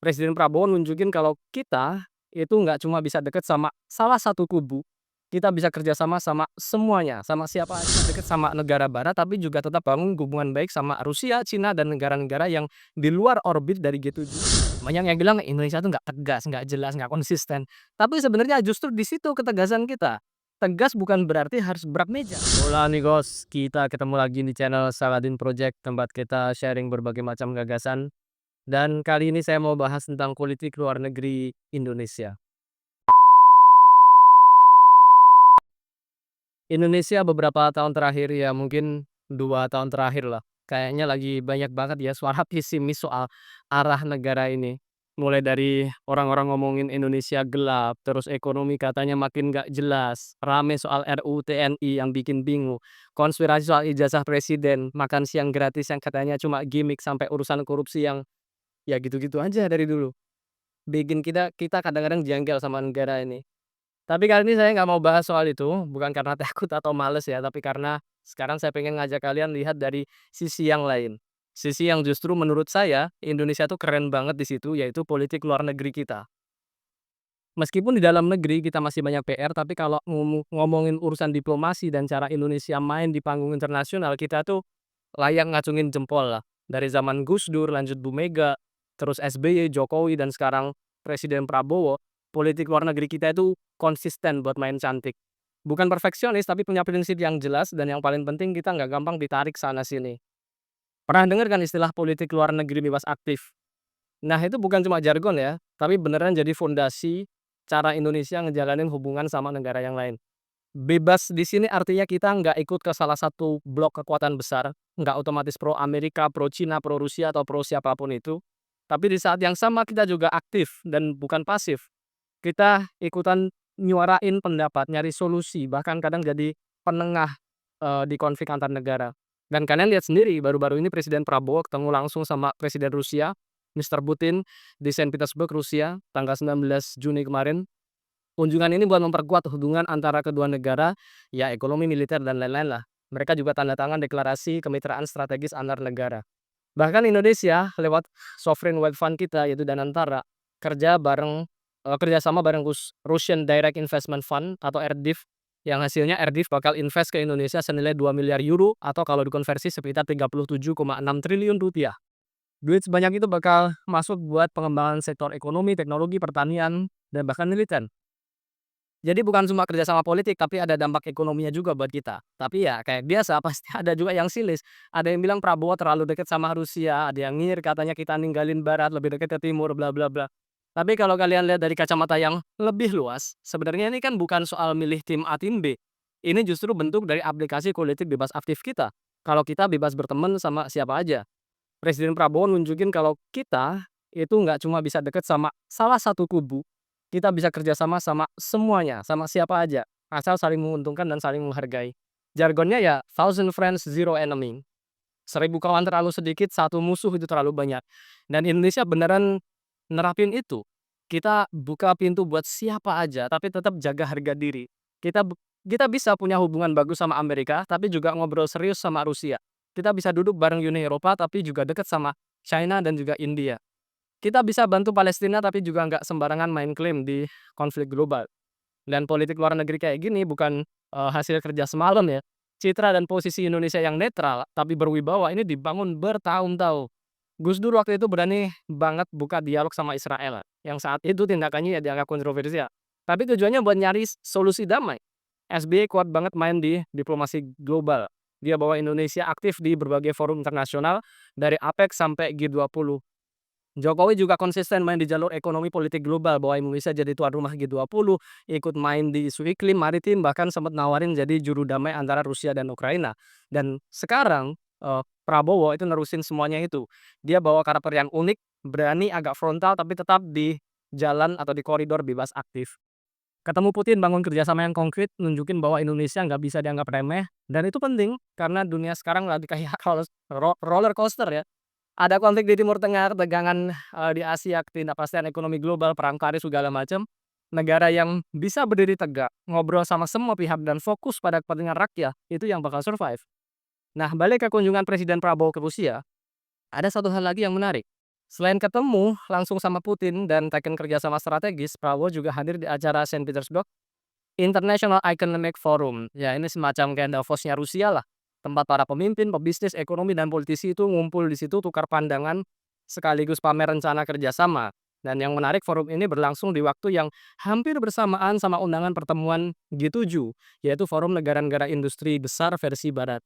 Presiden Prabowo nunjukin kalau kita itu nggak cuma bisa deket sama salah satu kubu, kita bisa kerja sama sama semuanya, sama siapa aja, deket sama negara barat, tapi juga tetap bangun hubungan baik sama Rusia, Cina, dan negara-negara yang di luar orbit dari G7. Banyak yang bilang Indonesia tuh nggak tegas, nggak jelas, nggak konsisten. Tapi sebenarnya justru di situ ketegasan kita. Tegas bukan berarti harus berat meja. Hola amigos, kita ketemu lagi di channel Saladin Project, tempat kita sharing berbagai macam gagasan. Dan kali ini saya mau bahas tentang politik luar negeri Indonesia. Indonesia beberapa tahun terakhir ya mungkin 2 tahun terakhir lah, kayaknya lagi banyak banget ya suara pesimis soal arah negara ini. Mulai dari orang-orang ngomongin Indonesia gelap, terus ekonomi katanya makin nggak jelas, rame soal RUU TNI yang bikin bingung, konspirasi soal ijazah presiden, makan siang gratis yang katanya cuma gimik, sampai urusan korupsi yang ya gitu-gitu aja dari dulu. Bikin kita kadang-kadang jengkel sama negara ini. Tapi kali ini saya nggak mau bahas soal itu, bukan karena takut atau males ya, tapi karena sekarang saya pengen ngajak kalian lihat dari sisi yang lain. Sisi yang justru menurut saya, Indonesia tuh keren banget di situ, yaitu politik luar negeri kita. Meskipun di dalam negeri kita masih banyak PR, tapi kalau ngomongin urusan diplomasi dan cara Indonesia main di panggung internasional, kita tuh layak ngacungin jempol lah. Dari zaman Gus Dur, lanjut Bu Mega, terus SBY, Jokowi, dan sekarang Presiden Prabowo, politik luar negeri kita itu konsisten buat main cantik. Bukan perfeksionis, tapi punya prinsip yang jelas, dan yang paling penting kita nggak gampang ditarik sana-sini. Pernah dengar kan istilah politik luar negeri bebas aktif? Nah itu bukan cuma jargon ya, tapi beneran jadi fondasi cara Indonesia ngejalanin hubungan sama negara yang lain. Bebas di sini artinya kita nggak ikut ke salah satu blok kekuatan besar, nggak otomatis pro Amerika, pro Cina, pro Rusia, atau pro siapapun itu. Tapi di saat yang sama kita juga aktif dan bukan pasif. Kita ikutan nyuarain pendapat, nyari solusi, bahkan kadang jadi penengah di konflik antar negara. Dan kalian lihat sendiri, baru-baru ini Presiden Prabowo ketemu langsung sama Presiden Rusia, Mr. Putin, di Saint Petersburg, Rusia, tanggal 19 Juni kemarin. Kunjungan ini buat memperkuat hubungan antara kedua negara, ya ekonomi, militer, dan lain-lain lah. Mereka juga tanda tangan deklarasi kemitraan strategis antar negara. Bahkan Indonesia lewat sovereign wealth fund kita yaitu Danantara kerjasama bareng Russian Direct Investment Fund atau RDIF, yang hasilnya RDIF bakal invest ke Indonesia senilai 2 miliar euro atau kalau dikonversi sekitar 37,6 triliun rupiah. Duit sebanyak itu bakal masuk buat pengembangan sektor ekonomi, teknologi, pertanian, dan bahkan militer. Jadi bukan cuma kerjasama politik, tapi ada dampak ekonominya juga buat kita. Tapi ya kayak biasa pasti ada juga yang sinis. Ada yang bilang Prabowo terlalu dekat sama Rusia, ada yang nyinyir katanya kita ninggalin barat, lebih dekat ke timur, bla bla bla. Tapi kalau kalian lihat dari kacamata yang lebih luas, sebenarnya ini kan bukan soal milih tim A, tim B. Ini justru bentuk dari aplikasi politik bebas aktif kita. Kalau kita bebas berteman sama siapa aja. Presiden Prabowo nunjukin kalau kita itu nggak cuma bisa deket sama salah satu kubu, kita bisa kerja sama sama semuanya, sama siapa aja, asal saling menguntungkan dan saling menghargai. Jargonnya ya thousand friends, zero enemy. 1.000 kawan terlalu sedikit, satu musuh itu terlalu banyak. Dan Indonesia beneran nerapin itu. Kita buka pintu buat siapa aja, tapi tetap jaga harga diri. Kita bisa punya hubungan bagus sama Amerika, tapi juga ngobrol serius sama Rusia. Kita bisa duduk bareng Uni Eropa, tapi juga deket sama China dan juga India. Kita bisa bantu Palestina, tapi juga nggak sembarangan main klaim di konflik global. Dan politik luar negeri kayak gini bukan hasil kerja semalam ya. Citra dan posisi Indonesia yang netral tapi berwibawa ini dibangun bertahun-tahun. Gus Dur waktu itu berani banget buka dialog sama Israel, yang saat itu tindakannya ya dianggap kontroversial. Tapi tujuannya buat nyari solusi damai. SBY kuat banget main di diplomasi global. Dia bawa Indonesia aktif di berbagai forum internasional, dari APEC sampai G20. Jokowi juga konsisten main di jalur ekonomi politik global, bawa Indonesia jadi tuan rumah G20, ikut main di isu iklim, maritim, bahkan sempat nawarin jadi juru damai antara Rusia dan Ukraina. Dan sekarang Prabowo itu nerusin semuanya itu. Dia bawa karakter yang unik, berani, agak frontal, tapi tetap di jalan atau di koridor bebas aktif. Ketemu Putin, bangun kerjasama yang konkret, nunjukin bahwa Indonesia nggak bisa dianggap remeh, dan itu penting karena dunia sekarang lagi kayak roller coaster ya. Ada konflik di Timur Tengah, ketegangan, di Asia, ketidakpastian ekonomi global, perang Paris, segala macam. Negara yang bisa berdiri tegak, ngobrol sama semua pihak dan fokus pada kepentingan rakyat, itu yang bakal survive. Nah, balik ke kunjungan Presiden Prabowo ke Rusia, ada satu hal lagi yang menarik. Selain ketemu langsung sama Putin dan teken kerjasama strategis, Prabowo juga hadir di acara Saint Petersburg International Economic Forum. Ya ini semacam kayak Davos-nya Rusia lah. Tempat para pemimpin, pebisnis, ekonomi, dan politisi itu ngumpul di situ tukar pandangan sekaligus pamer rencana kerjasama. Dan yang menarik forum ini berlangsung di waktu yang hampir bersamaan sama undangan pertemuan G7, yaitu Forum Negara-Negara Industri Besar versi Barat.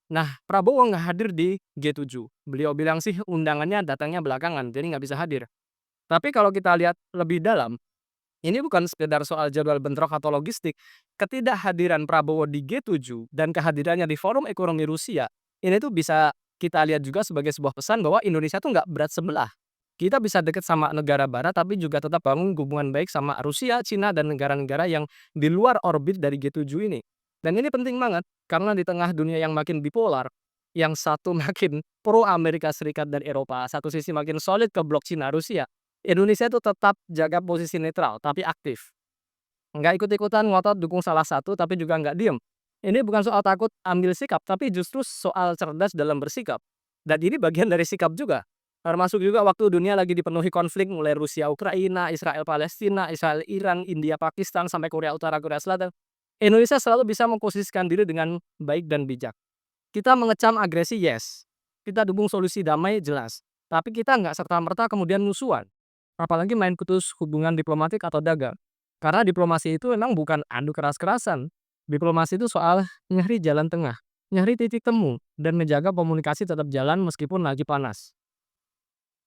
Nah, Prabowo nggak hadir di G7. Beliau bilang sih undangannya datangnya belakangan, jadi nggak bisa hadir. Tapi kalau kita lihat lebih dalam, ini bukan sekedar soal jadwal bentrok atau logistik. Ketidakhadiran Prabowo di G7 dan kehadirannya di Forum Ekonomi Rusia, ini tuh bisa kita lihat juga sebagai sebuah pesan bahwa Indonesia tuh nggak berat sebelah. Kita bisa deket sama negara barat tapi juga tetap bangun hubungan baik sama Rusia, Cina, dan negara-negara yang di luar orbit dari G7 ini. Dan ini penting banget karena di tengah dunia yang makin bipolar, yang satu makin pro Amerika Serikat dan Eropa, satu sisi makin solid ke blok Cina, Rusia. Indonesia itu tetap jaga posisi netral tapi aktif. Nggak ikut-ikutan ngotot dukung salah satu tapi juga nggak diem. Ini bukan soal takut ambil sikap tapi justru soal cerdas dalam bersikap. Dan ini bagian dari sikap juga. Termasuk juga waktu dunia lagi dipenuhi konflik mulai Rusia Ukraina, Israel Palestina, Israel Iran, India Pakistan sampai Korea Utara Korea Selatan. Indonesia selalu bisa memposisikan diri dengan baik dan bijak. Kita mengecam agresi yes. Kita dukung solusi damai jelas. Tapi kita nggak serta-merta kemudian musuhan. Apalagi main putus hubungan diplomatik atau dagang. Karena diplomasi itu memang bukan adu keras-kerasan. Diplomasi itu soal nyari jalan tengah, nyari titik temu, dan menjaga komunikasi tetap jalan meskipun lagi panas.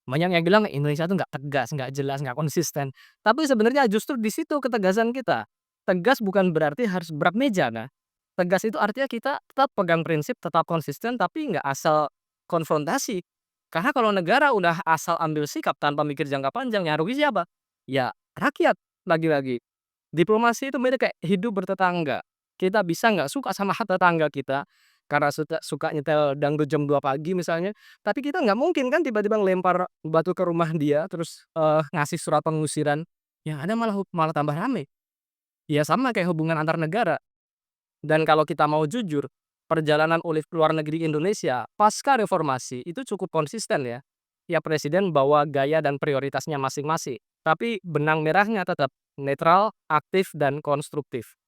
Banyak yang bilang Indonesia tuh nggak tegas, nggak jelas, nggak konsisten. Tapi sebenarnya justru di situ ketegasan kita. Tegas bukan berarti harus berat meja, nah. Tegas itu artinya kita tetap pegang prinsip, tetap konsisten, tapi nggak asal konfrontasi. Karena kalau negara udah asal ambil sikap tanpa mikir jangka panjang, yang rugi siapa? Ya rakyat, lagi-lagi. Diplomasi itu beda kayak hidup bertetangga. Kita bisa nggak suka sama tetangga kita, karena suka nyetel dangdut jam 2 pagi misalnya, tapi kita nggak mungkin kan tiba-tiba ngelempar batu ke rumah dia, terus, ngasih surat pengusiran, yang ada malah malah tambah rame. Ya sama kayak hubungan antar negara. Dan kalau kita mau jujur, perjalanan Olive ke luar negeri Indonesia pasca reformasi itu cukup konsisten ya. Tiap presiden bawa gaya dan prioritasnya masing-masing. Tapi benang merahnya tetap netral, aktif, dan konstruktif.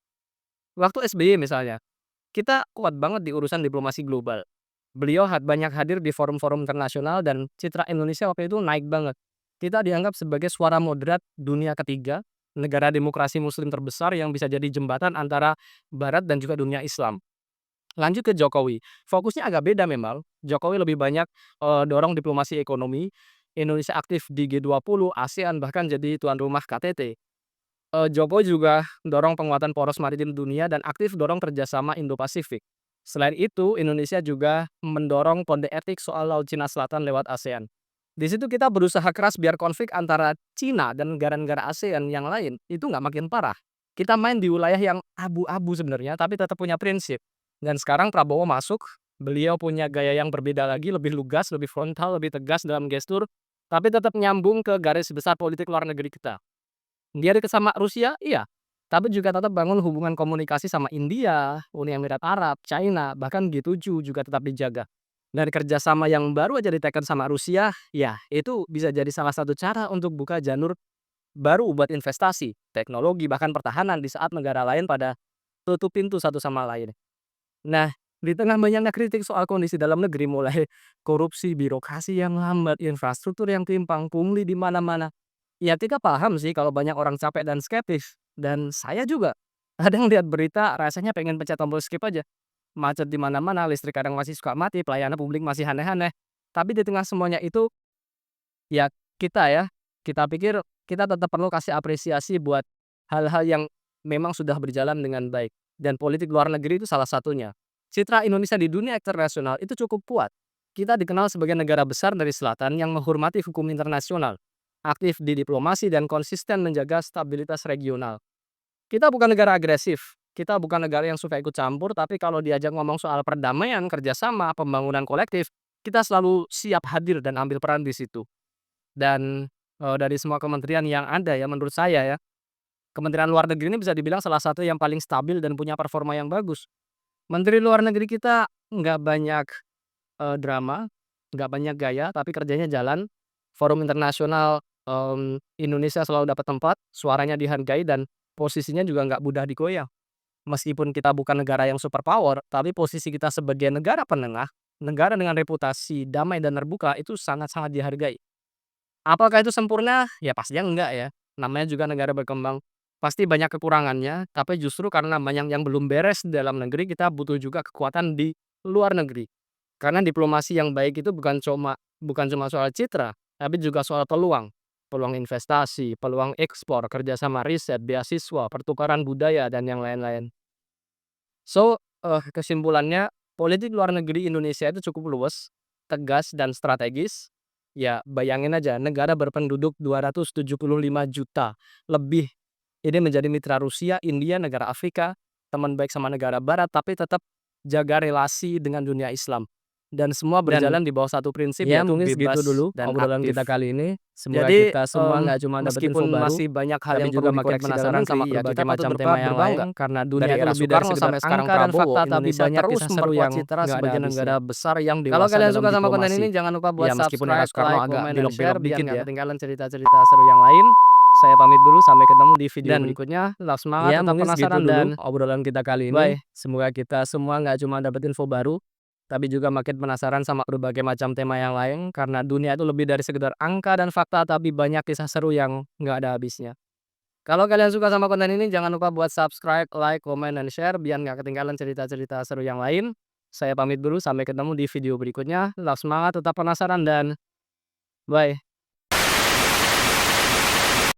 Waktu SBY misalnya, kita kuat banget di urusan diplomasi global. Beliau banyak hadir di forum-forum internasional dan citra Indonesia waktu itu naik banget. Kita dianggap sebagai suara moderat dunia ketiga, negara demokrasi muslim terbesar yang bisa jadi jembatan antara barat dan juga dunia Islam. Lanjut ke Jokowi, fokusnya agak beda memang. Jokowi lebih banyak, dorong diplomasi ekonomi, Indonesia aktif di G20, ASEAN, bahkan jadi tuan rumah KTT. Jokowi juga dorong penguatan poros maritim dunia dan aktif dorong kerjasama Indo-Pasifik. Selain itu, Indonesia juga mendorong kode etik soal Laut Cina Selatan lewat ASEAN. Di situ kita berusaha keras biar konflik antara Cina dan negara-negara ASEAN yang lain itu nggak makin parah. Kita main di wilayah yang abu-abu sebenarnya, tapi tetap punya prinsip. Dan sekarang Prabowo masuk, beliau punya gaya yang berbeda lagi, lebih lugas, lebih frontal, lebih tegas dalam gestur, tapi tetap nyambung ke garis besar politik luar negeri kita. Dia deket sama Rusia, iya. Tapi juga tetap bangun hubungan komunikasi sama India, Uni Emirat Arab, China, bahkan G7 juga tetap dijaga. Dan kerjasama yang baru aja diteken sama Rusia, ya itu bisa jadi salah satu cara untuk buka jalur baru buat investasi, teknologi, bahkan pertahanan di saat negara lain pada tutup pintu satu sama lain. Nah, di tengah banyaknya kritik soal kondisi dalam negeri mulai korupsi, birokrasi yang lambat, infrastruktur yang timpang, pungli di mana-mana. Ya kita paham sih kalau banyak orang capek dan skeptis. Dan saya juga. Kadang lihat berita rasanya pengen pencet tombol skip aja. Macet di mana-mana, listrik kadang masih suka mati, pelayanan publik masih aneh-aneh. Tapi di tengah semuanya itu, ya kita pikir kita tetap perlu kasih apresiasi buat hal-hal yang memang sudah berjalan dengan baik. Dan politik luar negeri itu salah satunya. Citra Indonesia di dunia internasional itu cukup kuat. Kita dikenal sebagai negara besar dari selatan yang menghormati hukum internasional, aktif di diplomasi dan konsisten menjaga stabilitas regional. Kita bukan negara agresif, kita bukan negara yang suka ikut campur, tapi kalau diajak ngomong soal perdamaian, kerjasama, pembangunan kolektif, kita selalu siap hadir dan ambil peran di situ. Dan dari semua kementerian yang ada ya menurut saya ya, Kementerian Luar Negeri ini bisa dibilang salah satu yang paling stabil dan punya performa yang bagus. Menteri Luar Negeri kita nggak banyak drama, nggak banyak gaya, tapi kerjanya jalan. forum internasional, Indonesia selalu dapat tempat, suaranya dihargai dan posisinya juga nggak mudah digoyah. Meskipun kita bukan negara yang superpower, tapi posisi kita sebagai negara penengah, negara dengan reputasi damai dan terbuka itu sangat-sangat dihargai. Apakah itu sempurna? Ya pastinya enggak ya, namanya juga negara berkembang. Pasti banyak kekurangannya, tapi justru karena banyak yang belum beres di dalam negeri, kita butuh juga kekuatan di luar negeri. Karena diplomasi yang baik itu bukan cuma soal citra, tapi juga soal peluang. Peluang investasi, peluang ekspor, kerjasama riset, beasiswa, pertukaran budaya, dan yang lain-lain. So, kesimpulannya, politik luar negeri Indonesia itu cukup luas, tegas, dan strategis. Ya, bayangin aja, negara berpenduduk 275 juta lebih. Ini menjadi mitra Rusia, India, negara Afrika, teman baik sama negara Barat, tapi tetap jaga relasi dengan dunia Islam. Dan semua Dan berjalan di bawah satu prinsip, ya yaitu mungkin segitu bebas dulu dan obrolan kita aktif. kali ini. Semoga Jadi, kita semua nggak cuma dapat info meskipun baru, masih banyak hal tapi yang juga perlu makin dikoreksi dalam penasaran sama negeri, ya berbagai kita patut macam tema yang berbangga. lain, karena Dari dunia itu era lebih dari Soekarno sekedar sampai sekarang angka dan Prabowo, fakta, tapi Indonesia banyak terus kisah seru memperkuat yang citra nggak ada sebagai habisnya. negara besar yang Kalau dewasa kalian dalam suka sama konten diplomasi. ini, jangan lupa buat Ya meskipun era subscribe, Soekarno like, agak komen, dan belok-belok share biar dikit nggak ya. ketinggalan cerita-cerita seru yang lain. Saya pamit dulu, sampai ketemu di video Dan berikutnya. Tetap semangat, ya tetap mungkin segitu penasaran, dan dulu obrolan kita kali ini. bye. Semoga kita semua nggak cuma dapat info baru, tapi juga makin penasaran sama berbagai macam tema yang lain, karena dunia itu lebih dari sekedar angka dan fakta, tapi banyak kisah seru yang nggak ada habisnya. Kalau kalian suka sama konten ini, jangan lupa buat subscribe, like, komen, dan share biar nggak ketinggalan cerita-cerita seru yang lain. Saya pamit dulu, sampai ketemu di video berikutnya. Tetap semangat, tetap penasaran, dan bye.